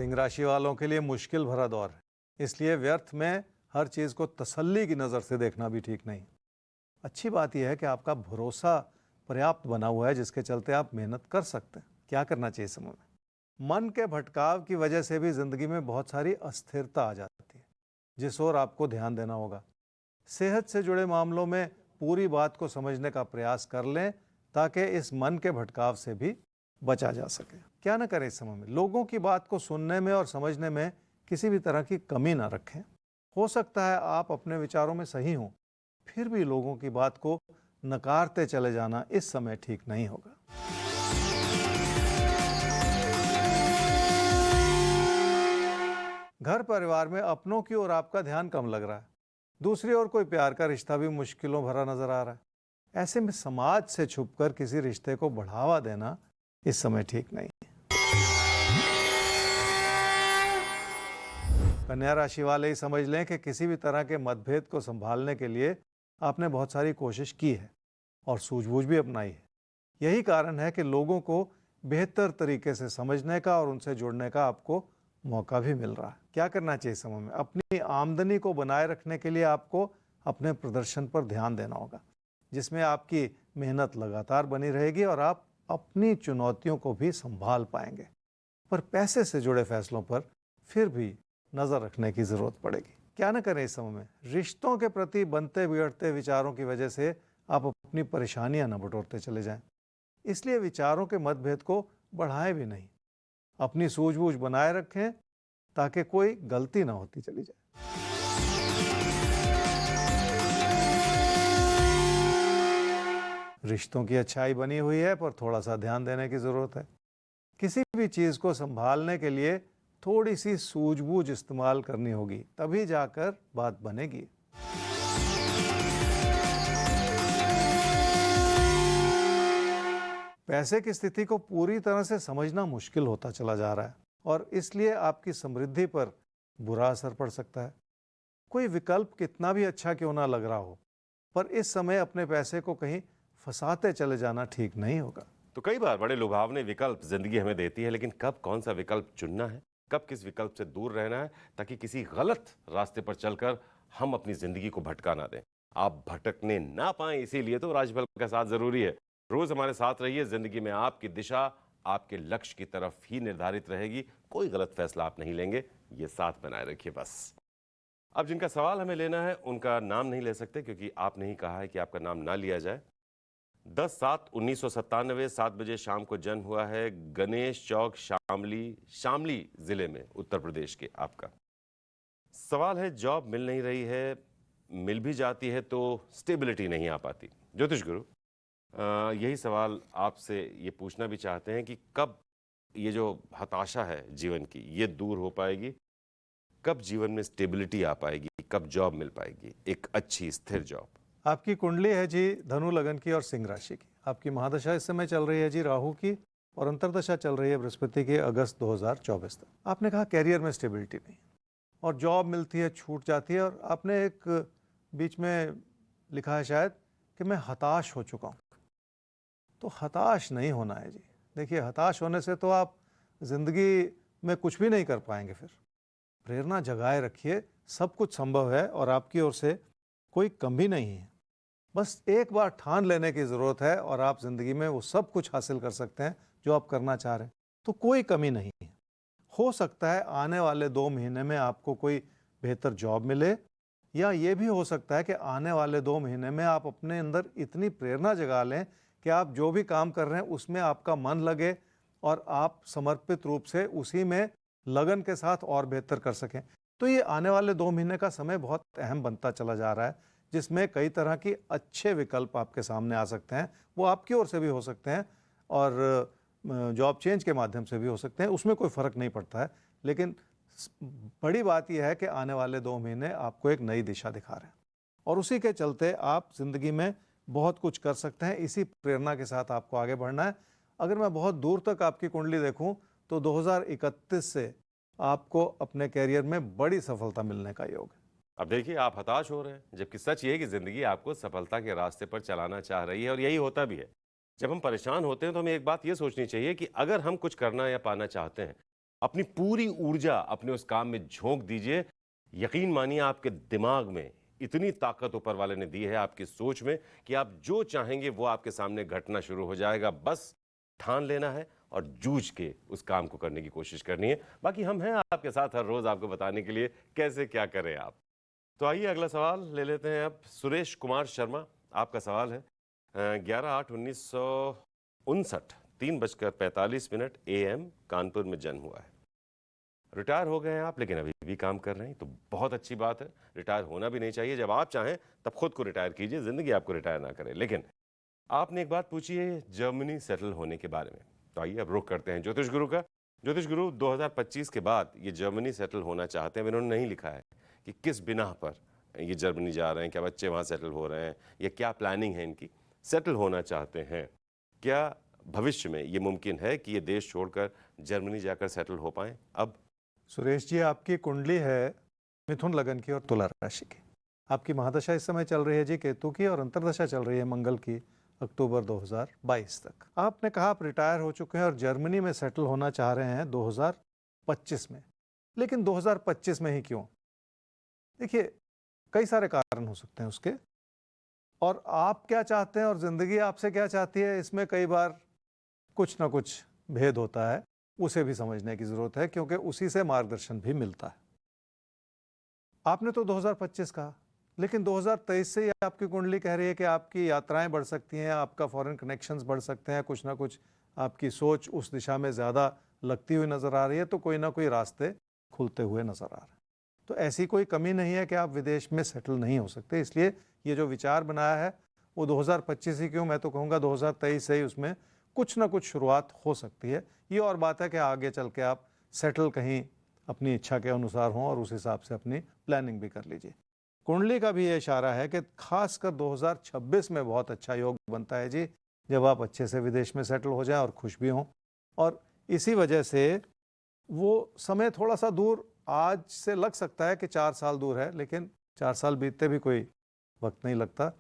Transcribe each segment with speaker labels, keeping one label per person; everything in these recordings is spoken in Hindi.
Speaker 1: सिंह राशि वालों के लिए मुश्किल भरा दौर है, इसलिए व्यर्थ में हर चीज़ को तसल्ली की नज़र से देखना भी ठीक नहीं। अच्छी बात यह है कि आपका भरोसा पर्याप्त बना हुआ है, जिसके चलते आप मेहनत कर सकते हैं। क्या करना चाहिए इस समय में? मन के भटकाव की वजह से भी ज़िंदगी में बहुत सारी अस्थिरता आ जाती है, जिस ओर आपको ध्यान देना होगा। सेहत से जुड़े मामलों में पूरी बात को समझने का प्रयास कर लें, ताकि इस मन के भटकाव से भी बचा जा सके। क्या न करें इस समय में? लोगों की बात को सुनने में और समझने में किसी भी तरह की कमी ना रखें। हो सकता है आप अपने विचारों में सही हों, फिर भी लोगों की बात को नकारते चले जाना इस समय ठीक नहीं होगा। घर परिवार में अपनों की ओर आपका ध्यान कम लग रहा है, दूसरी ओर कोई प्यार का रिश्ता भी मुश्किलों भरा नजर आ रहा है। ऐसे में समाज से छुपकर किसी रिश्ते को बढ़ावा देना इस समय ठीक नहीं है। कन्या राशि वाले ही समझ लें कि किसी भी तरह के मतभेद को संभालने के लिए आपने बहुत सारी कोशिश की है और सूझबूझ भी अपनाई है। यही कारण है कि लोगों को बेहतर तरीके से समझने का और उनसे जुड़ने का आपको मौका भी मिल रहा है। क्या करना चाहिए इस समय में? अपनी आमदनी को बनाए रखने के लिए आपको अपने प्रदर्शन पर ध्यान देना होगा, जिसमें आपकी मेहनत लगातार बनी रहेगी और आप अपनी चुनौतियों को भी संभाल पाएंगे। पर पैसे से जुड़े फैसलों पर फिर भी नज़र रखने की ज़रूरत पड़ेगी। क्या न करें इस समय में? रिश्तों के प्रति बनते बिगड़ते विचारों की वजह से आप अपनी परेशानियां न बटोरते चले जाएं। इसलिए विचारों के मतभेद को बढ़ाएं भी नहीं, अपनी सूझबूझ बनाए रखें, ताकि कोई गलती ना होती चली जाए। रिश्तों की अच्छाई बनी हुई है, पर थोड़ा सा ध्यान देने की ज़रूरत है। किसी भी चीज़ को संभालने के लिए थोड़ी सी सूझबूझ इस्तेमाल करनी होगी, तभी जाकर बात बनेगी। पैसे की स्थिति को पूरी तरह से समझना मुश्किल होता चला जा रहा है और इसलिए आपकी समृद्धि पर बुरा असर पड़ सकता है। कोई विकल्प कितना भी अच्छा क्यों ना लग रहा हो, पर इस समय अपने पैसे को कहीं फंसाते चले जाना ठीक नहीं होगा।
Speaker 2: तो कई बार बड़े लुभावने विकल्प जिंदगी हमें देती है, लेकिन कब कौन सा विकल्प चुनना है, कब किस विकल्प से दूर रहना है, ताकि किसी गलत रास्ते पर चलकर हम अपनी जिंदगी को भटका ना दें। आप भटकने ना पाएं, इसीलिए तो राजबल का साथ जरूरी है। रोज हमारे साथ रहिए, जिंदगी में आपकी दिशा आपके लक्ष्य की तरफ ही निर्धारित रहेगी। कोई गलत फैसला आप नहीं लेंगे, ये साथ बनाए रखिए बस। अब जिनका सवाल हमें लेना है उनका नाम नहीं ले सकते, क्योंकि आपने ही कहा है कि आपका नाम ना लिया जाए। 10/7/1997 7 बजे शाम को जन्म हुआ है, गणेश चौक, शामली जिले में, उत्तर प्रदेश के। आपका सवाल है, जॉब मिल नहीं रही है, मिल भी जाती है तो स्टेबिलिटी नहीं आ पाती। ज्योतिष गुरु, यही सवाल आपसे ये पूछना भी चाहते हैं कि कब ये जो हताशा है जीवन की, ये दूर हो पाएगी, कब जीवन में स्टेबिलिटी आ पाएगी, कब जॉब मिल पाएगी, एक अच्छी स्थिर जॉब।
Speaker 1: आपकी कुंडली है जी धनु लगन की और सिंह राशि की। आपकी महादशा इस समय चल रही है जी राहु की, और अंतरदशा चल रही है बृहस्पति की, अगस्त 2024 तक। आपने कहा कैरियर में स्टेबिलिटी नहीं और जॉब मिलती है छूट जाती है, और आपने एक बीच में लिखा है शायद कि मैं हताश हो चुका हूँ। तो हताश नहीं होना है जी। देखिए, हताश होने से तो आप जिंदगी में कुछ भी नहीं कर पाएंगे। फिर प्रेरणा जगाए रखिए, सब कुछ संभव है और आपकी ओर से कोई कमी नहीं है। बस एक बार ठान लेने की ज़रूरत है और आप ज़िंदगी में वो सब कुछ हासिल कर सकते हैं जो आप करना चाह रहे हैं। तो कोई कमी नहीं है। हो सकता है आने वाले 2 महीने में आपको कोई बेहतर जॉब मिले, या ये भी हो सकता है कि आने वाले 2 महीने में आप अपने अंदर इतनी प्रेरणा जगा लें कि आप जो भी काम कर रहे हैं उसमें आपका मन लगे और आप समर्पित रूप से उसी में लगन के साथ और बेहतर कर सकें। तो ये आने वाले 2 महीने का समय बहुत अहम बनता चला जा रहा है, जिसमें कई तरह की अच्छे विकल्प आपके सामने आ सकते हैं। वो आपकी ओर से भी हो सकते हैं और जॉब चेंज के माध्यम से भी हो सकते हैं, उसमें कोई फ़र्क नहीं पड़ता है। लेकिन बड़ी बात यह है कि आने वाले 2 महीने आपको एक नई दिशा दिखा रहे हैं और उसी के चलते आप ज़िंदगी में बहुत कुछ कर सकते हैं। इसी प्रेरणा के साथ आपको आगे बढ़ना है। अगर मैं बहुत दूर तक आपकी कुंडली देखूं तो 2031 से आपको अपने कैरियर में बड़ी सफलता मिलने का योग है।
Speaker 2: अब देखिए, आप हताश हो रहे हैं, जबकि सच ये है कि जिंदगी आपको सफलता के रास्ते पर चलाना चाह रही है, और यही होता भी है। जब हम परेशान होते हैं तो हमें एक बात ये सोचनी चाहिए कि अगर हम कुछ करना या पाना चाहते हैं अपनी पूरी ऊर्जा अपने उस काम में झोंक दीजिए। यकीन मानिए आपके दिमाग में इतनी ताकत ऊपर वाले ने दी है, आपकी सोच में, कि आप जो चाहेंगे वो आपके सामने घटना शुरू हो जाएगा। बस ठान लेना है और जूझ के उस काम को करने की कोशिश करनी है। बाकी हम हैं आपके साथ हर रोज आपको बताने के लिए कैसे क्या करें आप। तो आइए अगला सवाल ले लेते हैं। अब सुरेश कुमार शर्मा, आपका सवाल है 11/8/1959 3:45 AM कानपुर में जन्म हुआ है। रिटायर हो गए हैं आप, लेकिन अभी भी काम कर रहे हैं, तो बहुत अच्छी बात है। रिटायर होना भी नहीं चाहिए। जब आप चाहें तब खुद को रिटायर कीजिए, जिंदगी आपको रिटायर ना करे। लेकिन आपने एक बात पूछी है जर्मनी सेटल होने के बारे में, तो आइए अब रुख करते हैं ज्योतिष गुरु का। ज्योतिष गुरु, 2025 के बाद ये जर्मनी सेटल होना चाहते हैं। इन्होंने नहीं लिखा है कि किस बिना पर ये जर्मनी जा रहे हैं, क्या बच्चे वहाँ सेटल हो रहे हैं, या क्या प्लानिंग है इनकी। सेटल होना चाहते हैं, क्या भविष्य में ये मुमकिन है कि ये देश छोड़कर जर्मनी जाकर सेटल हो पाएं? अब
Speaker 1: सुरेश जी, आपकी कुंडली है मिथुन लगन की और तुला राशि की। आपकी महादशा इस समय चल रही है जी केतु की, और अंतर्दशा चल रही है मंगल की अक्टूबर 2022 तक। आपने कहा आप रिटायर हो चुके हैं और जर्मनी में सेटल होना चाह रहे हैं 2025 में। लेकिन 2025 में ही क्यों? देखिए, कई सारे कारण हो सकते हैं उसके, और आप क्या चाहते हैं और ज़िंदगी आपसे क्या चाहती है, इसमें कई बार कुछ ना कुछ भेद होता है। उसे भी समझने की ज़रूरत है, क्योंकि उसी से मार्गदर्शन भी मिलता है। आपने तो 2025 कहा, लेकिन 2023 से ही आपकी कुंडली कह रही है कि आपकी यात्राएं बढ़ सकती हैं, आपका फॉरेन कनेक्शंस बढ़ सकते हैं, कुछ ना कुछ आपकी सोच उस दिशा में ज़्यादा लगती हुई नज़र आ रही है, तो कोई ना कोई रास्ते खुलते हुए नज़र आ रहे हैं। तो ऐसी कोई कमी नहीं है कि आप विदेश में सेटल नहीं हो सकते। इसलिए ये जो विचार बनाया है वो 2025 ही क्यों, मैं तो कहूँगा 2023 से ही उसमें कुछ ना कुछ शुरुआत हो सकती है। ये और बात है कि आगे चल के आप सेटल कहीं अपनी इच्छा के अनुसार हों और उस हिसाब से अपनी प्लानिंग भी कर लीजिए। कुंडली का भी ये इशारा है कि खासकर 2026 में बहुत अच्छा योग बनता है जी, जब आप अच्छे से विदेश में सेटल हो जाएं और खुश भी हों। और इसी वजह से वो समय थोड़ा सा दूर आज से लग सकता है कि 4 साल दूर है, लेकिन 4 साल बीतते भी कोई वक्त नहीं लगता।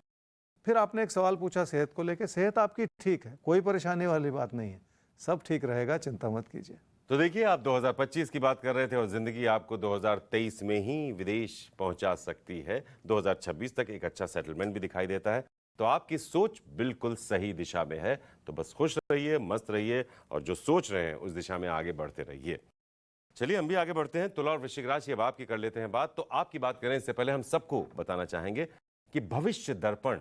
Speaker 1: फिर आपने एक सवाल पूछा सेहत को लेकर। सेहत आपकी ठीक है, कोई परेशानी वाली बात नहीं है, सब ठीक रहेगा, चिंता मत कीजिए।
Speaker 2: तो देखिए, आप 2025 की बात कर रहे थे और जिंदगी आपको 2023 में ही विदेश पहुंचा सकती है। 2026 तक एक अच्छा सेटलमेंट भी दिखाई देता है। तो आपकी सोच बिल्कुल सही दिशा में है। तो बस खुश रहिए, मस्त रहिए, और जो सोच रहे हैं उस दिशा में आगे बढ़ते रहिए। चलिए हम भी आगे बढ़ते हैं। तुला और वृश्चिक राशि, अब आपकी कर लेते हैं बात। तो आपकी बात करें इससे पहले हम सबको बताना चाहेंगे कि भविष्य दर्पण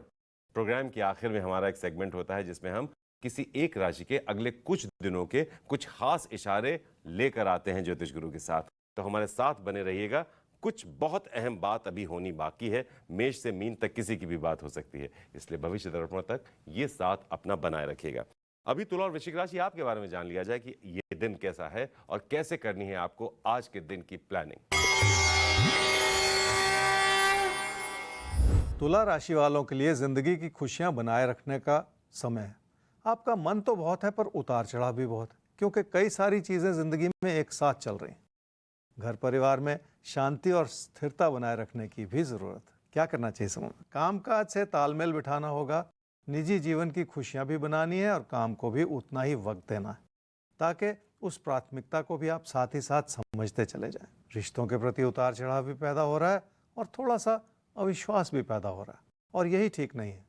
Speaker 2: प्रोग्राम के आखिर में हमारा एक सेगमेंट होता है जिसमें हम किसी एक राशि के अगले कुछ दिनों के कुछ खास इशारे लेकर आते हैं ज्योतिष गुरु के साथ। तो हमारे साथ बने रहिएगा। कुछ बहुत अहम बात अभी होनी बाकी है। मेष से मीन तक किसी की भी बात हो सकती है, इसलिए भविष्य दर्पण तक ये साथ अपना बनाए रखिएगा। अभी तुला और वृश्चिक राशि, आपके बारे में जान लिया जाए कि ये दिन कैसा है और कैसे करनी है आपको आज के दिन की प्लानिंग।
Speaker 1: तुला राशि वालों के लिए जिंदगी की खुशियां बनाए रखने का समय है। आपका मन तो बहुत है, पर उतार चढ़ाव भी बहुत है, क्योंकि कई सारी चीजें जिंदगी में एक साथ चल रही हैं। घर परिवार में शांति और स्थिरता बनाए रखने की भी जरूरत है। क्या करना चाहिए समय में? कामकाज से तालमेल बिठाना होगा, निजी जीवन की खुशियां भी बनानी है और काम को भी उतना ही वक्त देना है, ताकि उस प्राथमिकता को भी आप साथ ही साथ समझते चले जाएं। रिश्तों के प्रति उतार चढ़ाव भी पैदा हो रहा है और थोड़ा सा अविश्वास भी पैदा हो रहा है, और यही ठीक नहीं है।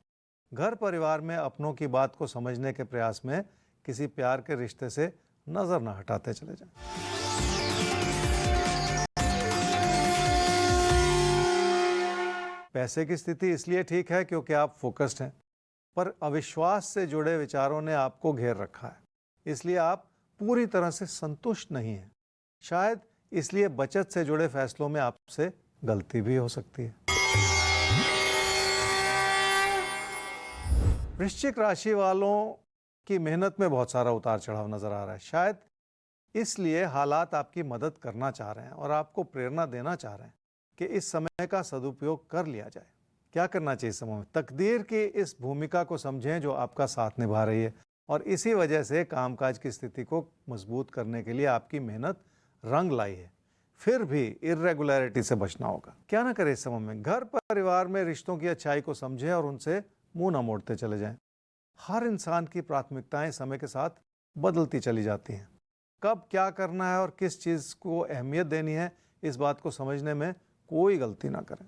Speaker 1: घर परिवार में अपनों की बात को समझने के प्रयास में किसी प्यार के रिश्ते से नजर न हटाते चले जाएं। पैसे की स्थिति इसलिए ठीक है क्योंकि आप फोकस्ड हैं, पर अविश्वास से जुड़े विचारों ने आपको घेर रखा है, इसलिए आप पूरी तरह से संतुष्ट नहीं हैं। शायद इसलिए बचत से जुड़े फैसलों में आपसे गलती भी हो सकती है। वृश्चिक राशि वालों की मेहनत में बहुत सारा उतार चढ़ाव नजर आ रहा है। शायद इसलिए हालात आपकी मदद करना चाह रहे हैं और आपको प्रेरणा देना चाह रहे हैं कि इस समय का सदुपयोग कर लिया जाए। क्या करना चाहिए समय में? तकदीर की इस भूमिका को समझें जो आपका साथ निभा रही है, और इसी वजह से कामकाज की स्थिति को मजबूत करने के लिए आपकी मेहनत रंग लाई है। फिर भी इर्रेगुलरिटी से बचना होगा। क्या ना करें इस समय में? घर परिवार में रिश्तों की अच्छाई को समझें और उनसे मुंह ना मोड़ते चले जाएं। हर इंसान की प्राथमिकताएं समय के साथ बदलती चली जाती हैं। कब क्या करना है और किस चीज़ को अहमियत देनी है, इस बात को समझने में कोई गलती ना करें।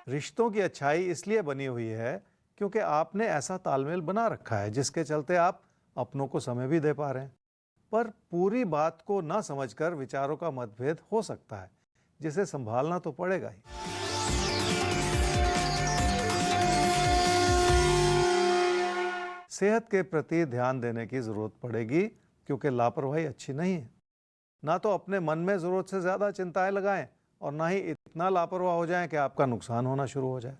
Speaker 1: रिश्तों की अच्छाई इसलिए बनी हुई है क्योंकि आपने ऐसा तालमेल बना रखा है जिसके चलते आप अपनों को समय भी दे पा रहे हैं। पर पूरी बात को ना समझकर विचारों का मतभेद हो सकता है, जिसे संभालना तो पड़ेगा ही। सेहत के प्रति ध्यान देने की जरूरत पड़ेगी क्योंकि लापरवाही अच्छी नहीं है। ना तो अपने मन में जरूरत से ज्यादा चिंताएं लगाएं और ना ही इतना लापरवाह हो जाएं कि आपका नुकसान होना शुरू हो जाए।